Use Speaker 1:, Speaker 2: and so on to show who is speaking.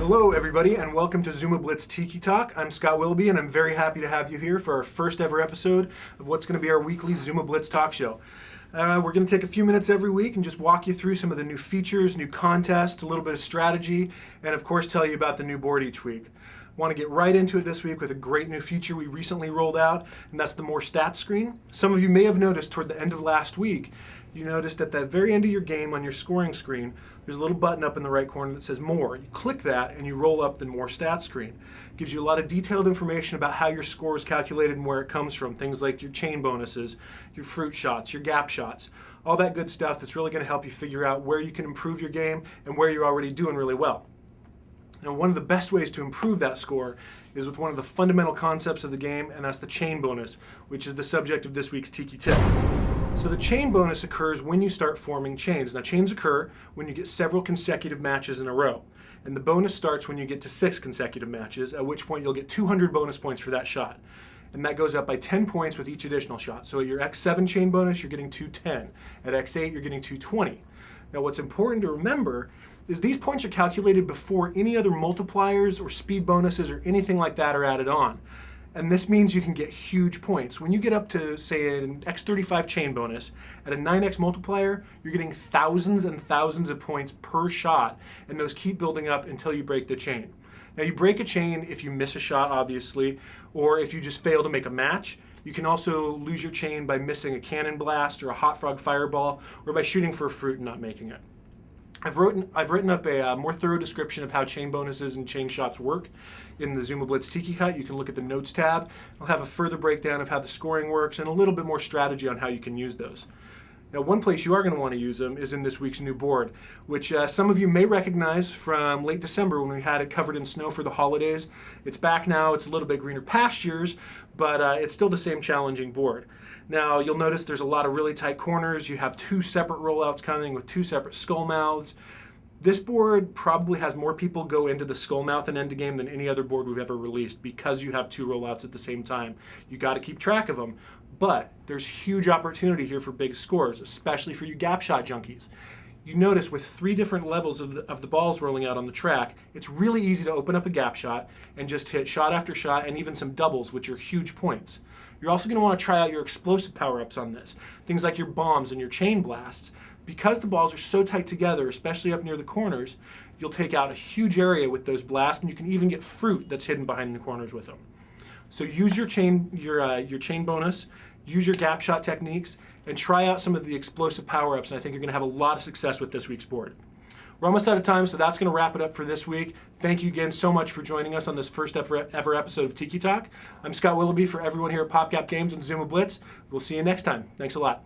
Speaker 1: Hello everybody and welcome to Zuma Blitz Tiki Talk. I'm Scott Willoughby and I'm very happy to have you here for our first ever episode of what's going to be our weekly Zuma Blitz talk show. We're going to take a few minutes every week and just walk you through some of the new features, new contests, a little bit of strategy, and of course tell you about the new board each week. Want to get right into it this week with a great new feature we recently rolled out, and that's the More Stats screen. Some of you may have noticed toward the end of last week, you noticed at the very end of your game on your scoring screen, there's a little button up in the right corner that says More. You click that and you roll up the More Stats screen. It gives you a lot of detailed information about how your score is calculated and where it comes from. Things like your chain bonuses, your fruit shots, your gap shots, all that good stuff that's really going to help you figure out where you can improve your game and where you're already doing really well. Now, one of the best ways to improve that score is with one of the fundamental concepts of the game, and that's the chain bonus, which is the subject of this week's Tiki Tip. So the chain bonus occurs when you start forming chains. Now, chains occur when you get several consecutive matches in a row. And the bonus starts when you get to 6 consecutive matches, at which point you'll get 200 bonus points for that shot. And that goes up by 10 points with each additional shot. So at your X7 chain bonus, you're getting 210. At X8, you're getting 220. Now, what's important to remember is these points are calculated before any other multipliers or speed bonuses or anything like that are added on. And this means you can get huge points. When you get up to, say, an X35 chain bonus, at a 9x multiplier, you're getting thousands and thousands of points per shot, and those keep building up until you break the chain. Now, you break a chain if you miss a shot, obviously, or if you just fail to make a match. You can also lose your chain by missing a cannon blast or a hot frog fireball, or by shooting for a fruit and not making it. I've written up a more thorough description of how chain bonuses and chain shots work in the Zuma Blitz Tiki Hut. You can look at the notes tab. I'll have a further breakdown of how the scoring works and a little bit more strategy on how you can use those. Now, one place you are going to want to use them is in this week's new board, which some of you may recognize from late December when we had it covered in snow for the holidays. It's back now. It's a little bit greener pastures, but it's still the same challenging board. Now, you'll notice there's a lot of really tight corners. You have 2 separate rollouts coming with 2 separate skull mouths. This board probably has more people go into the skull mouth and end game than any other board we've ever released because you have 2 rollouts at the same time. You got to keep track of them. But there's huge opportunity here for big scores, especially for you gap shot junkies. You notice with 3 different levels of the balls rolling out on the track, it's really easy to open up a gap shot and just hit shot after shot and even some doubles, which are huge points. You're also going to want to try out your explosive power-ups on this, things like your bombs and your chain blasts. Because the balls are so tight together, especially up near the corners, you'll take out a huge area with those blasts, and you can even get fruit that's hidden behind the corners with them. So use your chain bonus, use your gap shot techniques, and try out some of the explosive power-ups, and I think you're going to have a lot of success with this week's board. We're almost out of time, so that's going to wrap it up for this week. Thank you again so much for joining us on this first ever episode of Tiki Talk. I'm Scott Willoughby for everyone here at PopCap Games and Zuma Blitz. We'll see you next time. Thanks a lot.